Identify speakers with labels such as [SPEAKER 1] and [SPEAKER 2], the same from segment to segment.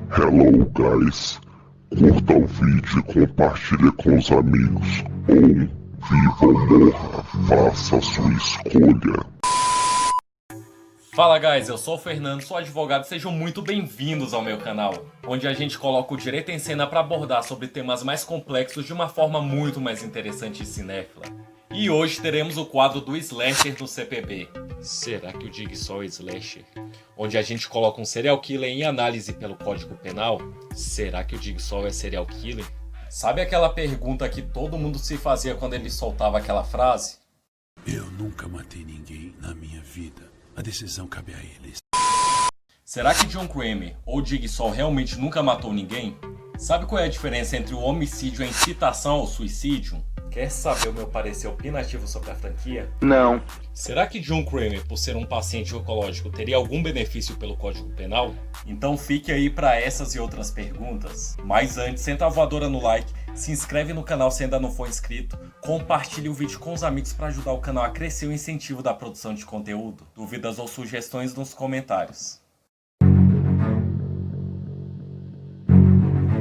[SPEAKER 1] Hello guys, curta o vídeo e compartilhe com os amigos. Ou viva ou morra, faça a sua escolha.
[SPEAKER 2] Fala guys, eu sou o Fernando, sou advogado e sejam muito bem-vindos ao meu canal, onde a gente coloca o direito em cena para abordar sobre temas mais complexos de uma forma muito mais interessante e cinéfila. E hoje teremos o quadro do Slasher no CPB. Será que o Jigsaw é Slasher? Onde a gente coloca um serial killer em análise pelo Código Penal. Será que o Jigsaw é serial killer? Sabe aquela pergunta que todo mundo se fazia quando ele soltava aquela frase?
[SPEAKER 3] Eu nunca matei ninguém na minha vida. A decisão cabe a eles.
[SPEAKER 2] Será que John Kramer ou Jigsaw realmente nunca matou ninguém? Sabe qual é a diferença entre o homicídio e a incitação ao suicídio? Quer saber o meu parecer opinativo sobre a franquia?
[SPEAKER 4] Não.
[SPEAKER 2] Será que John Kramer, por ser um paciente oncológico, teria algum benefício pelo Código Penal? Então fique aí para essas e outras perguntas. Mas antes, senta a voadora no like, se inscreve no canal se ainda não for inscrito, compartilhe o vídeo com os amigos para ajudar o canal a crescer o incentivo da produção de conteúdo. Dúvidas ou sugestões nos comentários.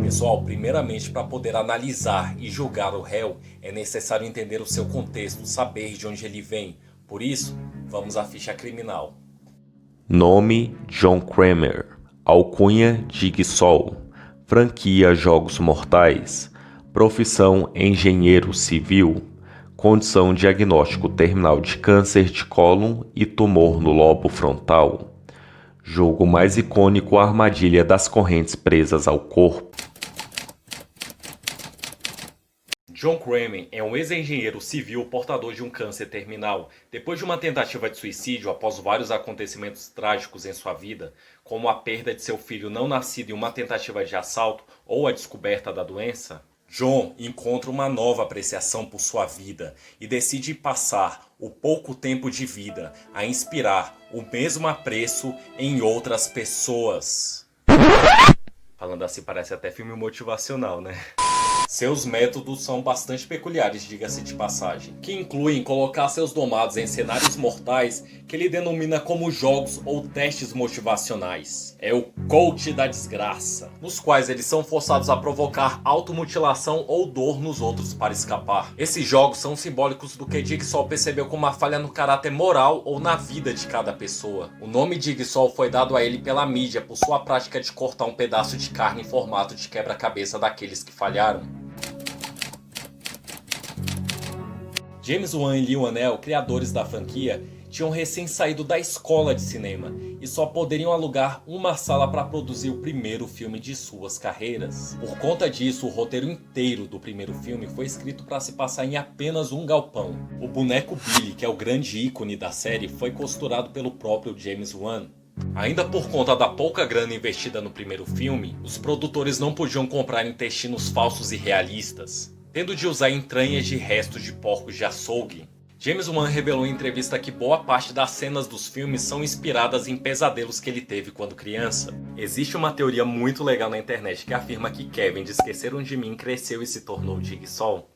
[SPEAKER 2] Pessoal, primeiramente, para poder analisar e julgar o réu, é necessário entender o seu contexto, saber de onde ele vem. Por isso, vamos à ficha criminal.
[SPEAKER 5] Nome: John Kramer. Alcunha: Jigsaw. Franquia: Jogos Mortais. Profissão: engenheiro civil. Condição: diagnóstico terminal de câncer de cólon e tumor no lobo frontal. Jogo mais icônico: a armadilha das correntes presas ao corpo.
[SPEAKER 2] John Kramer é um ex-engenheiro civil portador de um câncer terminal. Depois de uma tentativa de suicídio após vários acontecimentos trágicos em sua vida, como a perda de seu filho não nascido em uma tentativa de assalto ou a descoberta da doença, John encontra uma nova apreciação por sua vida e decide passar o pouco tempo de vida a inspirar o mesmo apreço em outras pessoas. Falando assim parece até filme motivacional, né? Seus métodos são bastante peculiares, diga-se de passagem, que incluem colocar seus domados em cenários mortais que ele denomina como jogos ou testes motivacionais. É o coach da desgraça, nos quais eles são forçados a provocar automutilação ou dor nos outros para escapar. Esses jogos são simbólicos do que Jigsaw percebeu como uma falha no caráter moral ou na vida de cada pessoa. O nome Jigsaw foi dado a ele pela mídia por sua prática de cortar um pedaço de carne em formato de quebra-cabeça daqueles que falharam. James Wan e Leigh Whannell, criadores da franquia, tinham recém saído da escola de cinema e só poderiam alugar uma sala para produzir o primeiro filme de suas carreiras. Por conta disso, o roteiro inteiro do primeiro filme foi escrito para se passar em apenas um galpão. O boneco Billy, que é o grande ícone da série, foi costurado pelo próprio James Wan. Ainda por conta da pouca grana investida no primeiro filme, os produtores não podiam comprar intestinos falsos e realistas, tendo de usar entranhas de restos de porcos de açougue. James Wan revelou em entrevista que boa parte das cenas dos filmes são inspiradas em pesadelos que ele teve quando criança. Existe uma teoria muito legal na internet que afirma que Kevin de Esqueceram de Mim cresceu e se tornou Jigsaw.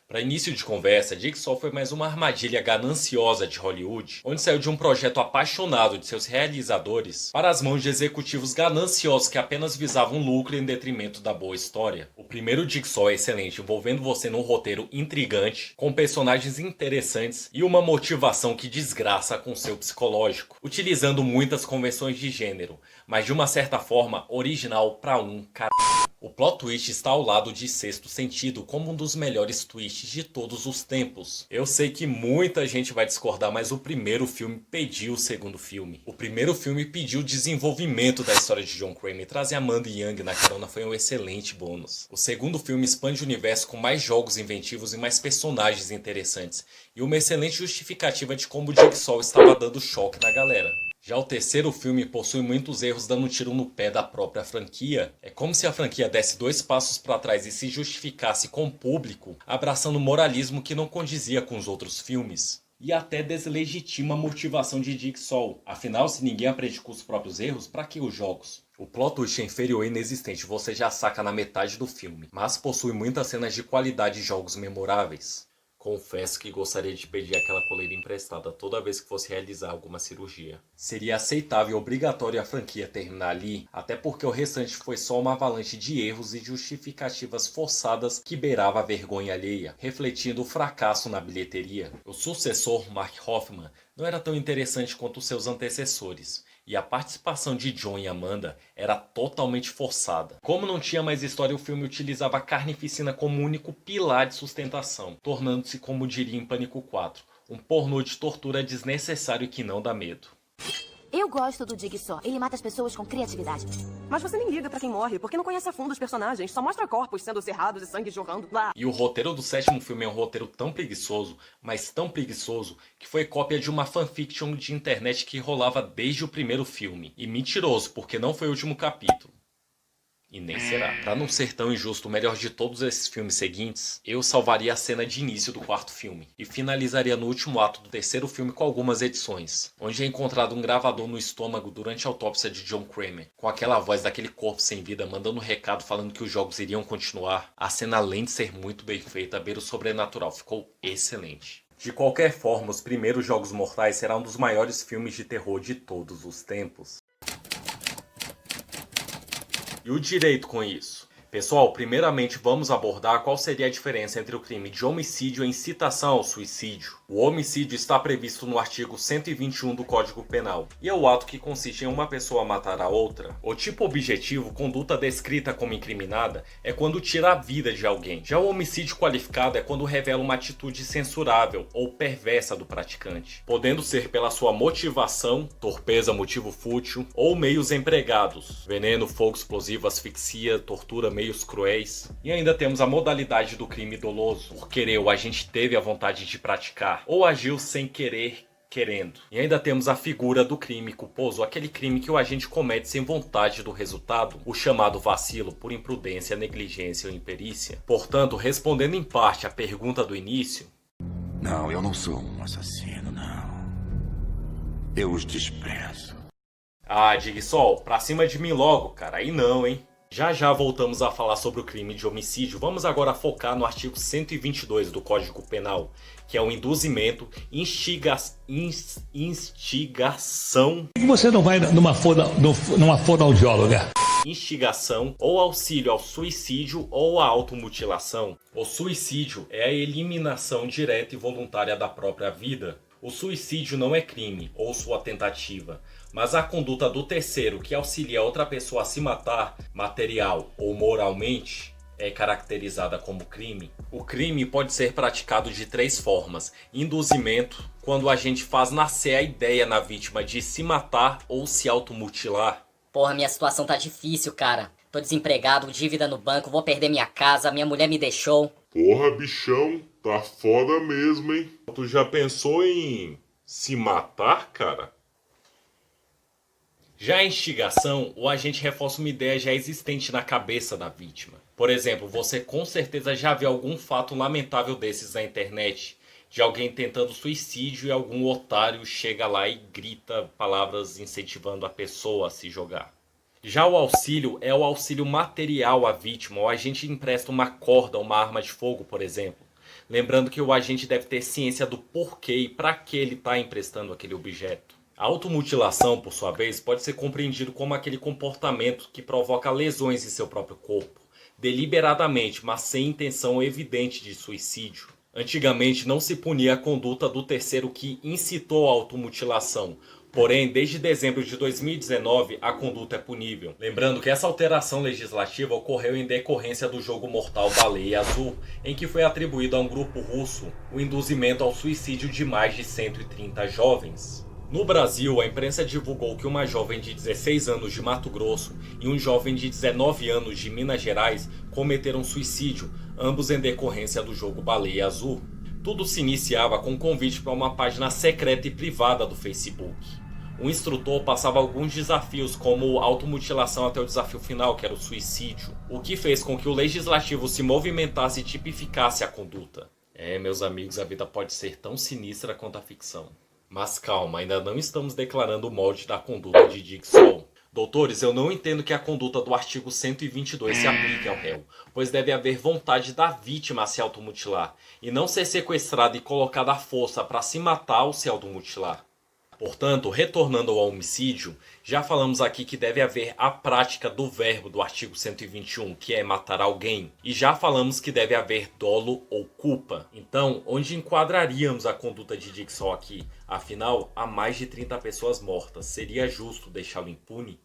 [SPEAKER 2] Para início de conversa, Jigsaw foi mais uma armadilha gananciosa de Hollywood, onde saiu de um projeto apaixonado de seus realizadores para as mãos de executivos gananciosos que apenas visavam lucro em detrimento da boa história. O primeiro Jigsaw é excelente, envolvendo você num roteiro intrigante, com personagens interessantes e uma motivação que desgraça com seu psicológico, utilizando muitas convenções de gênero, mas de uma certa forma original pra um caralho. O plot twist está ao lado de Sexto Sentido como um dos melhores twists de todos os tempos. Eu sei que muita gente vai discordar, mas o primeiro filme pediu o segundo filme. O primeiro filme pediu o desenvolvimento da história de John Kramer e trazer Amanda Young na carona foi um excelente bônus. O segundo filme expande o universo com mais jogos inventivos e mais personagens interessantes, e uma excelente justificativa de como o Jigsaw estava dando choque na galera. Já o terceiro filme possui muitos erros dando um tiro no pé da própria franquia. É como se a franquia desse 2 passos para trás e se justificasse com o público, abraçando moralismo que não condizia com os outros filmes. E até deslegitima a motivação de Jigsaw. Afinal, se ninguém aprende com os próprios erros, para que os jogos? O plot twist é inferior e inexistente, você já saca na metade do filme, mas possui muitas cenas de qualidade e jogos memoráveis. Confesso que gostaria de pedir aquela coleira emprestada toda vez que fosse realizar alguma cirurgia. Seria aceitável e obrigatório a franquia terminar ali, até porque o restante foi só uma avalanche de erros e justificativas forçadas que beirava a vergonha alheia, refletindo o fracasso na bilheteria. O sucessor, Mark Hoffman, não era tão interessante quanto seus antecessores, e a participação de John e Amanda era totalmente forçada. Como não tinha mais história, o filme utilizava a carnificina como único pilar de sustentação, tornando-se, como diria em Pânico 4, um pornô de tortura desnecessário que não dá medo.
[SPEAKER 4] Eu gosto do Jigsaw. Ele mata as pessoas com criatividade.
[SPEAKER 6] Mas você nem liga pra quem morre, porque não conhece a fundo os personagens. Só mostra corpos sendo cerrados e sangue jorrando. Lá.
[SPEAKER 2] E o roteiro do sétimo filme é um roteiro tão preguiçoso, mas tão preguiçoso, que foi cópia de uma fanfiction de internet que rolava desde o primeiro filme. E mentiroso, porque não foi o último capítulo. E nem será. Pra não ser tão injusto, o melhor de todos esses filmes seguintes, eu salvaria a cena de início do quarto filme. E finalizaria no último ato do terceiro filme com algumas edições. Onde é encontrado um gravador no estômago durante a autópsia de John Kramer. Com aquela voz daquele corpo sem vida mandando um recado falando que os jogos iriam continuar. A cena, além de ser muito bem feita, a beira o sobrenatural, ficou excelente. De qualquer forma, os primeiros Jogos Mortais será um dos maiores filmes de terror de todos os tempos. E o direito com isso? Pessoal, primeiramente vamos abordar qual seria a diferença entre o crime de homicídio e incitação ao suicídio. O homicídio está previsto no artigo 121 do Código Penal, e é o ato que consiste em uma pessoa matar a outra. O tipo objetivo, conduta descrita como incriminada, é quando tira a vida de alguém. Já o homicídio qualificado é quando revela uma atitude censurável ou perversa do praticante, podendo ser pela sua motivação, torpeza, motivo fútil, ou meios empregados, veneno, fogo explosivo, asfixia, tortura, meios cruéis. E ainda temos a modalidade do crime doloso. Por querer, o agente teve a vontade de praticar, ou agiu sem querer, querendo. E ainda temos a figura do crime culposo, aquele crime que o agente comete sem vontade do resultado, o chamado vacilo por imprudência, negligência ou imperícia. Portanto, respondendo em parte à pergunta do início...
[SPEAKER 3] Não, eu não sou um assassino, não. Eu os desprezo.
[SPEAKER 2] Ah, Jigsaw, pra cima de mim logo, cara. Aí não, hein? Já voltamos a falar sobre o crime de homicídio. Vamos agora focar no artigo 122 do Código Penal, que é o induzimento, instigação...
[SPEAKER 7] Por que você não vai numa fonoaudióloga?
[SPEAKER 2] Instigação ou auxílio ao suicídio ou à automutilação. O suicídio é a eliminação direta e voluntária da própria vida. O suicídio não é crime ou sua tentativa, mas a conduta do terceiro que auxilia outra pessoa a se matar, material ou moralmente, é caracterizada como crime. O crime pode ser praticado de três formas. Induzimento, quando a gente faz nascer a ideia na vítima de se matar ou se automutilar.
[SPEAKER 8] Porra, minha situação tá difícil, cara. Tô desempregado, dívida no banco, vou perder minha casa, minha mulher me deixou.
[SPEAKER 1] Porra, bichão, tá foda mesmo, hein? Tu já pensou em se matar, cara?
[SPEAKER 2] Já a instigação, o agente reforça uma ideia já existente na cabeça da vítima. Por exemplo, você com certeza já viu algum fato lamentável desses na internet, de alguém tentando suicídio e algum otário chega lá e grita palavras incentivando a pessoa a se jogar. Já o auxílio é o auxílio material à vítima. O agente empresta uma corda, uma arma de fogo, por exemplo. Lembrando que o agente deve ter ciência do porquê e para que ele está emprestando aquele objeto. A automutilação, por sua vez, pode ser compreendido como aquele comportamento que provoca lesões em seu próprio corpo, deliberadamente, mas sem intenção evidente de suicídio. Antigamente não se punia a conduta do terceiro que incitou a automutilação. Porém, desde dezembro de 2019, a conduta é punível. Lembrando que essa alteração legislativa ocorreu em decorrência do jogo mortal Baleia Azul, em que foi atribuído a um grupo russo o induzimento ao suicídio de mais de 130 jovens. No Brasil, a imprensa divulgou que uma jovem de 16 anos de Mato Grosso e um jovem de 19 anos de Minas Gerais cometeram suicídio, ambos em decorrência do jogo Baleia Azul. Tudo se iniciava com um convite para uma página secreta e privada do Facebook. O instrutor passava alguns desafios, como automutilação até o desafio final, que era o suicídio, o que fez com que o legislativo se movimentasse e tipificasse a conduta. Meus amigos, a vida pode ser tão sinistra quanto a ficção. Mas calma, ainda não estamos declarando o molde da conduta de Jigsaw. Doutores, eu não entendo que a conduta do artigo 122 se aplique ao réu, pois deve haver vontade da vítima a se automutilar, e não ser sequestrada e colocada à força para se matar ou se automutilar. Portanto, retornando ao homicídio, já falamos aqui que deve haver a prática do verbo do artigo 121, que é matar alguém, e já falamos que deve haver dolo ou culpa. Então, onde enquadraríamos a conduta de Jigsaw aqui? Afinal, há mais de 30 pessoas mortas, seria justo deixá-lo impune?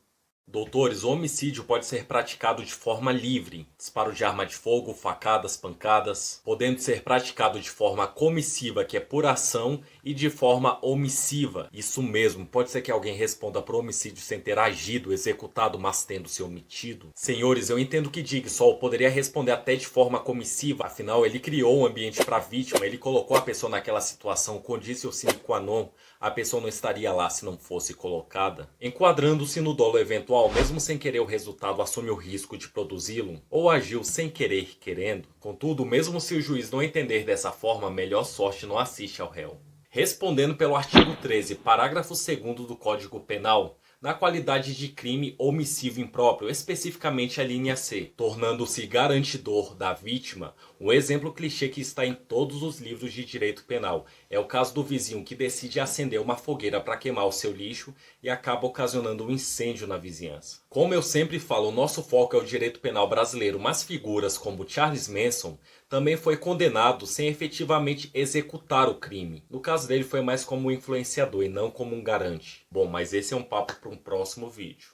[SPEAKER 2] Doutores, o homicídio pode ser praticado de forma livre, disparo de arma de fogo, facadas, pancadas, podendo ser praticado de forma comissiva, que é por ação, e de forma omissiva. Isso mesmo, pode ser que alguém responda por homicídio sem ter agido, executado, mas tendo se omitido. Senhores, eu entendo que Jigsaw poderia responder até de forma comissiva, afinal ele criou um ambiente para a vítima, ele colocou a pessoa naquela situação, condício sine qua non, a pessoa não estaria lá se não fosse colocada. Enquadrando-se no dolo eventual, mesmo sem querer o resultado, assume o risco de produzi-lo, ou agiu sem querer, querendo. Contudo, mesmo se o juiz não entender dessa forma, melhor sorte não assiste ao réu. Respondendo pelo artigo 13, parágrafo 2º do Código Penal, na qualidade de crime omissivo impróprio, especificamente a linha C, tornando-se garantidor da vítima, um exemplo clichê que está em todos os livros de direito penal. É o caso do vizinho que decide acender uma fogueira para queimar o seu lixo e acaba ocasionando um incêndio na vizinhança. Como eu sempre falo, o nosso foco é o direito penal brasileiro, mas figuras como Charles Manson também foi condenado sem efetivamente executar o crime. No caso dele foi mais como um influenciador e não como um garante. Bom, mas esse é um papo para um próximo vídeo.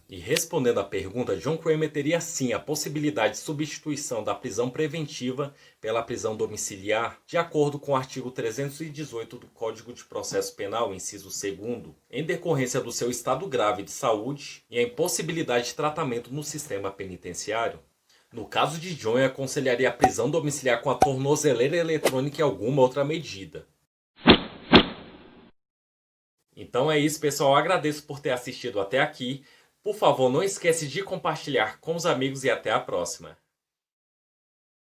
[SPEAKER 2] E respondendo à pergunta, John Kramer teria sim a possibilidade de substituição da prisão preventiva pela prisão domiciliar, de acordo com o artigo 318 do Código de Processo Penal, inciso 2º, em decorrência do seu estado grave de saúde e a impossibilidade de tratamento no sistema penitenciário. No caso de John, eu aconselharia a prisão domiciliar com a tornozeleira eletrônica e alguma outra medida. Então é isso, pessoal. Eu agradeço por ter assistido até aqui. Por favor, não esquece de compartilhar com os amigos e até a próxima.